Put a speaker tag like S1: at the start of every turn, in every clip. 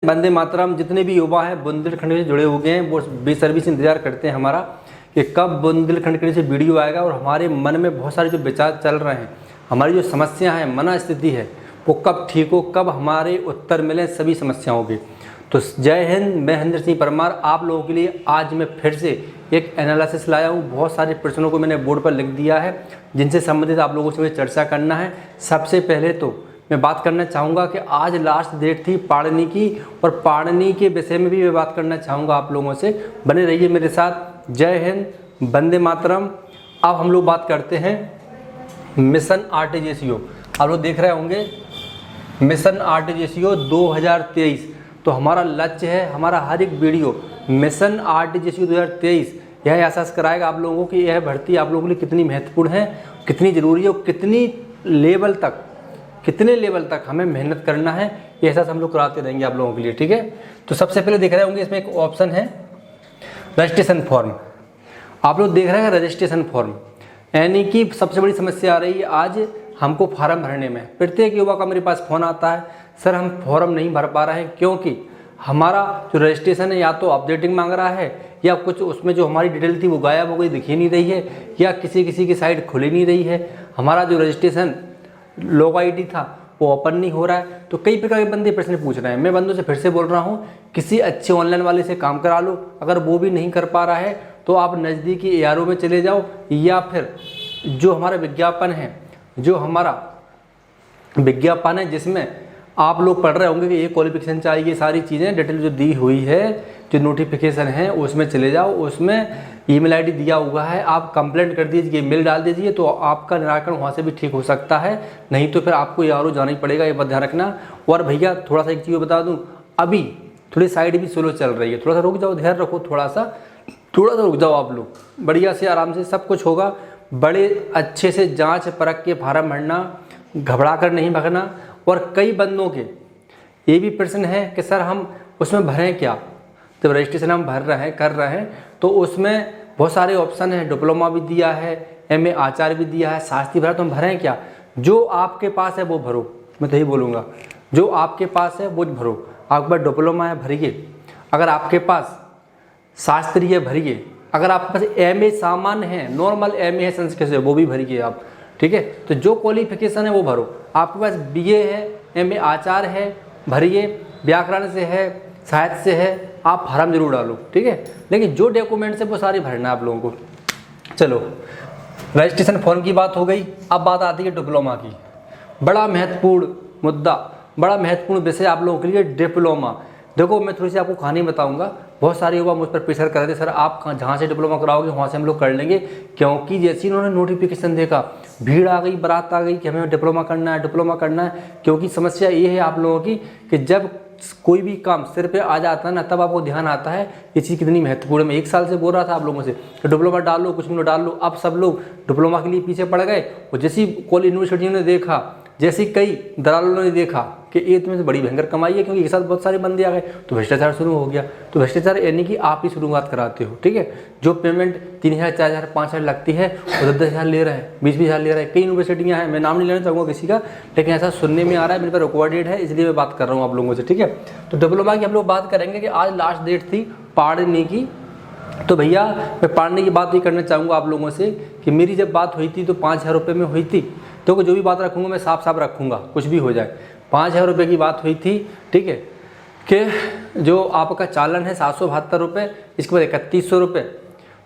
S1: वंदे मातरम। जितने भी युवा हैं बुंदेलखंड से जुड़े हुए हैं वो बेसब्री से इंतजार करते हैं हमारा कि कब बुंदेलखंड के से वीडियो आएगा और हमारे मन में बहुत सारे जो विचार चल रहे हैं, हमारी जो समस्या है, मना स्थिति है, वो कब ठीक हो, कब हमारे उत्तर मिले सभी समस्याओं के। तो जय हिंद, मैं हरिंदर सिंह परमार आप लोगों के लिए आज मैं फिर से एक एनालिसिस लाया हूँ। बहुत सारे प्रश्नों को मैंने बोर्ड पर लिख दिया है जिनसे संबंधित आप लोगों से मुझे चर्चा करना है। सबसे पहले तो मैं बात करना चाहूँगा कि आज लास्ट डेट थी पाढ़नी की, और पाढ़नी के विषय में भी मैं बात करना चाहूँगा आप लोगों से। बने रहिए मेरे साथ। जय हिंद, वंदे मातरम। अब हम लोग बात करते हैं मिशन आरटीजीएसईओ। आप लोग देख रहे होंगे मिशन आरटीजीएसईओ 2023। तो हमारा लक्ष्य है, हमारा हर एक वीडियो मिशन आरटीजीएसईओ 2023 यह एहसास कराएगा आप लोगों को कि यह भर्ती आप लोगों के लिए कितनी महत्वपूर्ण है, कितनी ज़रूरी है और कितने लेवल तक हमें मेहनत करना है, ये एहसास हम लोग कराते रहेंगे आप लोगों के लिए। ठीक है, तो सबसे पहले देख रहे होंगे इसमें एक ऑप्शन है रजिस्ट्रेशन फॉर्म। आप लोग देख रहे हैं रजिस्ट्रेशन फॉर्म, यानी कि सबसे बड़ी समस्या आ रही है आज हमको फॉर्म भरने में। प्रत्येक युवा का मेरे पास फ़ोन आता है, सर हम फॉर्म नहीं भर पा रहे हैं क्योंकि हमारा जो रजिस्ट्रेशन है या तो अपडेटिंग मांग रहा है या कुछ उसमें जो हमारी डिटेल थी वो गायब हो गई, दिख ही नहीं रही है, या किसी की साइट खुल ही नहीं रही है, हमारा जो रजिस्ट्रेशन लॉग आईडी था वो ओपन नहीं हो रहा है। तो कई प्रकार के बंदे प्रश्न पूछ रहे हैं। मैं बंदों से फिर से बोल रहा हूँ, किसी अच्छे ऑनलाइन वाले से काम करा लो। अगर वो भी नहीं कर पा रहा है तो आप नज़दीकी एआरओ में चले जाओ, या फिर जो हमारा विज्ञापन है जिसमें आप लोग पढ़ रहे होंगे कि ये क्वालिफिकेशन चाहिए, ये सारी चीज़ें डिटेल जो दी हुई है, जो नोटिफिकेशन है उसमें चले जाओ। उसमें ईमेल आईडी दिया हुआ है, आप कंप्लेंट कर दीजिए, मेल डाल दीजिए, तो आपका निराकरण वहाँ से भी ठीक हो सकता है। नहीं तो फिर आपको यारो जाना ही पड़ेगा, ये बात ध्यान रखना। और भैया थोड़ा सा एक चीज़ बता दूँ, अभी थोड़ी साइड भी स्लो चल रही है, थोड़ा सा रुक जाओ, ध्यान रखो, थोड़ा सा रुक जाओ आप लोग, बढ़िया से आराम से सब कुछ होगा। बड़े अच्छे से जाँच परख के फार्म भरना, घबरा कर नहीं भगना। और कई बंदों के ये भी प्रश्न है कि सर हम उसमें भरें क्या, जब रजिस्ट्रेशन हम कर रहे हैं तो उसमें बहुत सारे ऑप्शन हैं, डिप्लोमा भी दिया है, एमए आचार्य भी दिया है, शास्त्री भरा, तो हम भरें क्या? जो आपके पास है वो भरो, मैं तो यही बोलूँगा, जो आपके पास है वो भरो। आपके पास डिप्लोमा है भरिए, अगर आपके पास शास्त्री है भरिए, अगर आपके पास एमए सामान्य है, नॉर्मल एमए है संस्कृत से, वो भी भरिए आप। ठीक है, तो जो क्वालिफिकेशन है वो भरो। आपके पास बीए है, एमए आचार्य है भरिए, व्याकरण से है, साहित्य से है, आप फार्म जरूर डालो। ठीक है, लेकिन जो डॉक्यूमेंट्स है वो सारे भरना है आप लोगों को। चलो, रजिस्ट्रेशन फॉर्म की बात हो गई। अब बात आती है डिप्लोमा की। बड़ा महत्वपूर्ण मुद्दा, बड़ा महत्वपूर्ण विषय आप लोगों के लिए डिप्लोमा। देखो, मैं थोड़ी सी आपको कहानी बताऊंगा। बहुत सारे युवा मुझ पर प्रेशर कर रहे थे, सर आप जहाँ से डिप्लोमा कराओगे वहाँ से हम लोग कर लेंगे, क्योंकि जैसे ही उन्होंने नोटिफिकेशन देखा, भीड़ आ गई, बारात आ गई कि हमें डिप्लोमा करना है। क्योंकि समस्या ये है आप लोगों की कि जब कोई भी काम सिर पे आ जाता है ना, तब आपको ध्यान आता है ये चीज़ कितनी महत्वपूर्ण है। मैं 1 साल से बोल रहा था आप लोगों से कि डिप्लोमा डाल लो, कुछ भी डाल लो। अब सब लोग डिप्लोमा के लिए पीछे पड़ गए, और जैसी कॉलेज यूनिवर्सिटियों ने देखा, जैसी कई दलालों ने देखा कि ये तुम्हें बड़ी भयंकर कमाई है, क्योंकि एक साथ बहुत सारे बंदे आ गए, तो भ्रष्टाचार शुरू हो गया। तो भ्रष्टाचार यानी कि आप ही शुरुआत कराते हो। ठीक है, जो पेमेंट 3000, 4000, 5000 लगती है वो 10,000 ले रहे हैं, 20,000 ले रहे हैं। कई यूनिवर्सिटियाँ हैं, मैं नाम नहीं लेना चाहूँगा किसी का, लेकिन ऐसा सुनने में आ रहा है, मेरे पर रिकॉर्डेड है, इसलिए मैं बात कर रहा हूँ आप लोगों से। ठीक है, तो डिप्लोमा की हम लोग बात करेंगे कि आज लास्ट डेट थी पाढ़नी की। तो भैया मैं पाढ़नी की बात ये करना चाहूँगा आप लोगों से कि मेरी जब बात हुई थी तो 5,000 रुपये में हुई थी। तो जो भी बात रखूँगा मैं साफ रखूँगा, कुछ भी हो जाए। 5,000 रुपये की बात हुई थी। ठीक है, कि जो आपका चालन है 772 रुपये, इसके बाद 3100 रुपये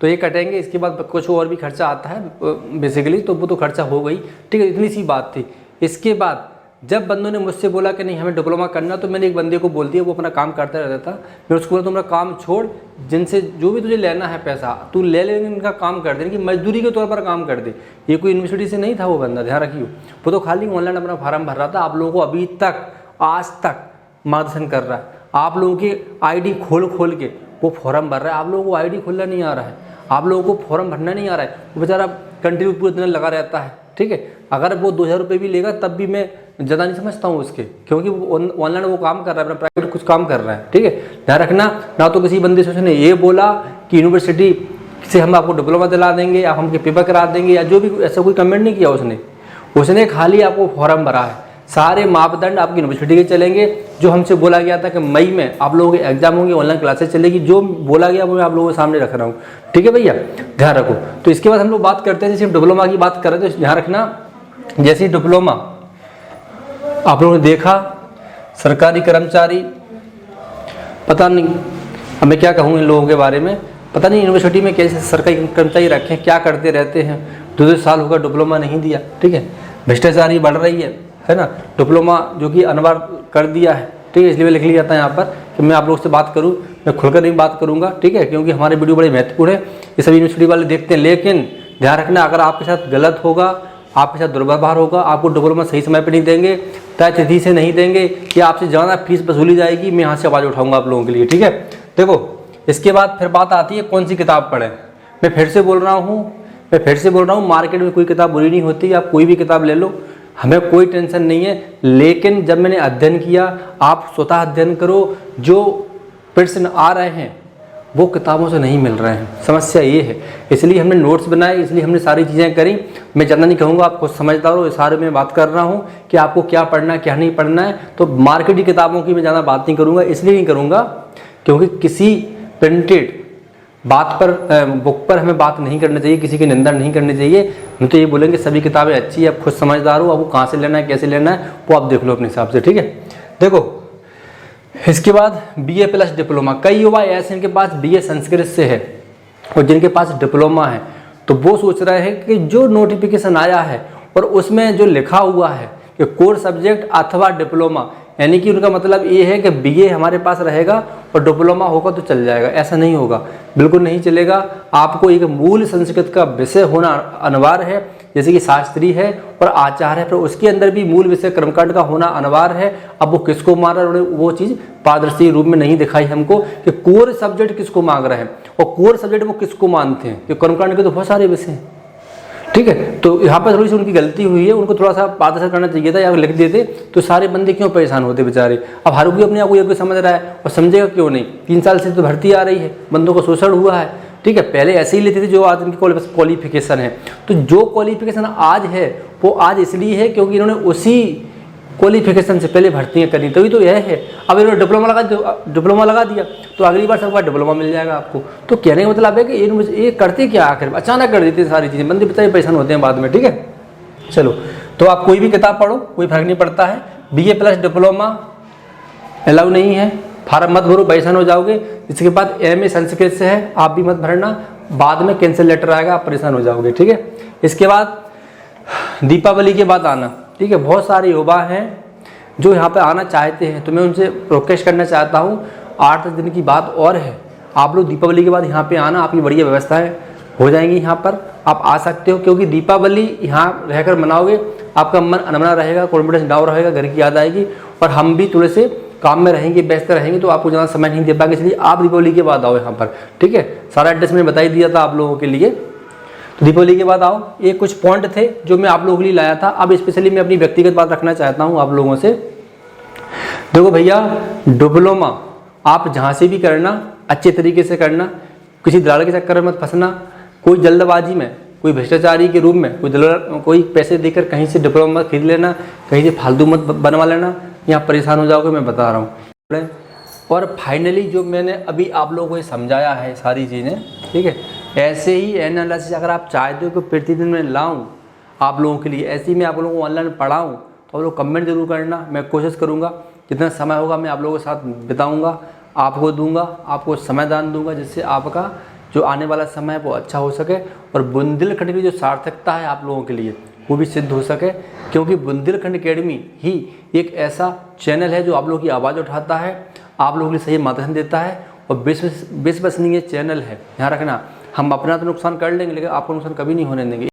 S1: तो ये कटेंगे। इसके बाद कुछ और भी खर्चा आता है बेसिकली, तो वो तो खर्चा हो गई। ठीक है, इतनी सी बात थी। इसके बाद जब बंदों ने मुझसे बोला कि नहीं हमें डिप्लोमा करना, तो मैंने एक बंदे को बोल दिया, वो अपना काम करता रहता था। मैं उसको बोला, तुम अपना काम छोड़, जिनसे जो भी तुझे लेना है पैसा तू ले ले, इनका काम कर दे, कि मजदूरी के तौर पर काम कर दे। ये कोई यूनिवर्सिटी से नहीं था वो बंदा, ध्यान रखियो। वो तो खाली ऑनलाइन अपना फार्म भर रहा था। आप लोगों को अभी तक आज तक मार्गदर्शन कर रहा है। आप लोगों की आईडी खोल के वो फॉर्म भर रहा है। आप लोगों को आईडी खोलना नहीं आ रहा है, आप लोगों को फॉर्म भरना नहीं आ रहा है। वो बेचारा कंटिन्यू पूरे दिन लगा रहता है। ठीक है, अगर वो 2,000 रुपये भी लेगा तब भी मैं ज़्यादा नहीं समझता हूँ उसके, क्योंकि वो ऑनलाइन वो काम कर रहा है, अपना प्राइवेट कुछ काम कर रहा है। ठीक है, ध्यान रखना। ना तो किसी बंदे से उसने ये बोला कि यूनिवर्सिटी से हम आपको डिप्लोमा दिला देंगे या हमके पेपर करा देंगे, या जो भी, ऐसा कोई कमेंट नहीं किया उसने खाली आपको फॉर्म भरा है। सारे मापदंड आपकी यूनिवर्सिटी के चलेंगे। जो हमसे बोला गया था कि मई में आप लोगों के एग्जाम होंगे, ऑनलाइन क्लासेस चलेगी, जो बोला गया वो मैं आप लोगों के सामने रख रहा हूँ। ठीक है भैया, ध्यान रखो। तो इसके बाद हम लोग बात करते हैं, जैसे डिप्लोमा की बात कर रहे थे, तो ध्यान रखना, जैसे डिप्लोमा आप लोगों ने देखा, सरकारी कर्मचारी, पता नहीं अब मैं क्या कहूँ इन लोगों के बारे में, पता नहीं यूनिवर्सिटी में कैसे सरकारी कर्मचारी रखे, क्या करते रहते हैं। 2 साल होगा डिप्लोमा नहीं दिया, ठीक है, भ्रष्टाचारी बढ़ रही है ना। डिप्लोमा जो कि अनिवार्य कर दिया है, ठीक है, इसलिए लिख लिया था यहाँ पर कि मैं आप लोगों से बात करूँ, मैं खुलकर नहीं बात करूँगा, ठीक है, क्योंकि हमारे वीडियो बड़े महत्वपूर्ण है, ये सभी यूनिवर्सिटी वाले देखते हैं। लेकिन ध्यान रखना, अगर आपके साथ गलत होगा, आपके साथ दुर्व्यवहार होगा, आपको डिप्लोमा सही समय पर नहीं देंगे, तय तिथि से नहीं देंगे, या आपसे ज़्यादा फीस वसूली जाएगी, मैं यहाँ से आवाज़ उठाऊंगा आप लोगों के लिए, ठीक है। देखो, इसके बाद फिर बात आती है कौन सी किताब पढ़ें। मैं फिर से बोल रहा हूँ, मार्केट में कोई किताब बुरी नहीं होती, आप कोई भी किताब ले लो, हमें कोई टेंशन नहीं है। लेकिन जब मैंने अध्ययन किया, आप स्वतः अध्ययन करो, जो प्रश्न आ रहे हैं वो किताबों से नहीं मिल रहे हैं, समस्या ये है। इसलिए हमने नोट्स बनाए, इसलिए हमने सारी चीज़ें करी। मैं ज़्यादा नहीं कहूँगा, आप खुद समझदार हो, इस बारे में बात कर रहा हूँ कि आपको क्या पढ़ना है क्या नहीं पढ़ना है। तो मार्केट की किताबों की मैं ज़्यादा बात नहीं करूँगा, इसलिए नहीं करूँगा क्योंकि किसी प्रिंटेड बात पर, बुक पर हमें बात नहीं करनी चाहिए, किसी की निंदा नहीं करनी चाहिए। हम तो ये बोलेंगे सभी किताबें अच्छी है, आप खुद समझदार हो, आपको कहाँ से लेना है कैसे लेना है वो आप देख लो अपने हिसाब से, ठीक है। देखो, इसके बाद BA प्लस डिप्लोमा, कई युवा ऐसे इनके पास BA संस्कृत से है और जिनके पास डिप्लोमा है, तो वो सोच रहे हैं कि जो नोटिफिकेशन आया है और उसमें जो लिखा हुआ है कि कोर सब्जेक्ट अथवा डिप्लोमा, यानी कि उनका मतलब ये है कि BA हमारे पास रहेगा और डिप्लोमा होगा तो चल जाएगा। ऐसा नहीं होगा, बिल्कुल नहीं चलेगा। आपको एक मूल संस्कृत का विषय होना अनिवार्य है, जैसे कि शास्त्री है और आचार्य है, फिर उसके अंदर भी मूल विषय कर्मकांड का होना अनिवार्य है। अब वो किसको मांग रहा है, वो चीज़ पारदर्शी रूप में नहीं दिखाई हमको कि कोर सब्जेक्ट किसको मांग रहे हैं और कोर सब्जेक्ट वो किसको मानते हैं, कि कर्मकांड के तो बहुत सारे विषय हैं, ठीक है। तो यहाँ पर थोड़ी सी उनकी गलती हुई है, उनको थोड़ा सा पारदर्शी करना चाहिए था, या लिख देते तो सारे बंदे क्यों परेशान होते बेचारे। अब हर कोई अपने आप को ये समझ रहा है और समझेगा क्यों नहीं। 3 साल से तो भर्ती आ रही है, बंदों का शोषण हुआ है, ठीक है। पहले ऐसे ही लेते थे जो आज इनकी क्वालिफिकेशन है, तो जो क्वालिफिकेशन आज है वो आज इसलिए है क्योंकि इन्होंने उसी क्वालिफिकेशन से पहले भर्तियाँ करी, तभी तो यह है। अब इन्होंने डिप्लोमा लगा दिया तो अगली बार सबका डिप्लोमा मिल जाएगा आपको। तो कहने का मतलब है कि ये करते क्या, आखिर अचानक कर देते हैं सारी चीज़ें, बंदे बेचारे परेशान होते हैं बाद में, ठीक है। चलो, तो आप कोई भी किताब पढ़ो, कोई फर्क नहीं पड़ता है। BA प्लस डिप्लोमा अलाउ नहीं है, फार्म मत भरो, परेशान हो जाओगे। इसके बाद MA संस्कृत से है, आप भी मत भरना, बाद में कैंसिल लेटर आएगा, आप परेशान हो जाओगे, ठीक है। इसके बाद दीपावली के बाद आना, ठीक है। बहुत सारे युवा हैं जो यहाँ पे आना चाहते हैं, तो मैं उनसे रिक्वेस्ट करना चाहता हूँ, 8 दिन की बात और है, आप लोग दीपावली के बाद यहाँ पे आना, आपकी बढ़िया व्यवस्थाएं हो जाएंगी, यहाँ पर आप आ सकते हो। क्योंकि दीपावली यहाँ रहकर मनाओगे, आपका मन अनमना रहेगा, कॉन्फिडेंस डाउन रहेगा, घर की याद आएगी, और हम भी थोड़े से काम में रहेंगे, व्यस्त रहेंगे, तो आपको ज़्यादा समय नहीं दे पाएंगे। इसलिए आप दीपावली के बाद आओ यहाँ पर, ठीक है। सारा एड्रेस मैंने बता ही दिया था आप लोगों के लिए, तो दीपावली के बाद आओ। ये कुछ पॉइंट थे जो मैं आप लोगों के लिए लाया था। अब स्पेशली मैं अपनी व्यक्तिगत बात रखना चाहता हूँ आप लोगों से। देखो भैया, डिप्लोमा आप जहाँ से भी करना, अच्छे तरीके से करना, किसी दलाल के चक्कर में मत फंसना, कोई जल्दबाजी में, कोई भ्रष्टाचारी के रूप में कोई पैसे देकर कहीं से डिप्लोमा खरीद लेना, कहीं से फालतू मत बनवा लेना, यहाँ परेशान हो जाओगे, मैं बता रहा हूँ। और फाइनली जो मैंने अभी आप लोगों को समझाया है सारी चीज़ें, ठीक है, ऐसे ही एनालिसिस अगर आप चाहते हो कि प्रतिदिन मैं लाऊं आप लोगों के लिए, ऐसे ही मैं आप लोगों को ऑनलाइन पढ़ाऊं, तो आप लोग कमेंट जरूर करना। मैं कोशिश करूंगा जितना समय होगा मैं आप लोगों के साथ बिताऊंगा, आपको दूंगा, आपको समयदान दूंगा, जिससे आपका जो आने वाला समय है वो अच्छा हो सके और बुंदेलखंड की जो सार्थकता है आप लोगों के लिए वो भी सिद्ध हो सके। क्योंकि बुंदेलखंड एकेडमी ही एक ऐसा चैनल है जो आप लोगों की आवाज़ उठाता है, आप लोगों के लिए सही मार्गदर्शन देता है और विश्वसनीय चैनल है। ध्यान रखना, हम अपना तो नुकसान कर लेंगे लेकिन आपको नुकसान कभी नहीं होने देंगे।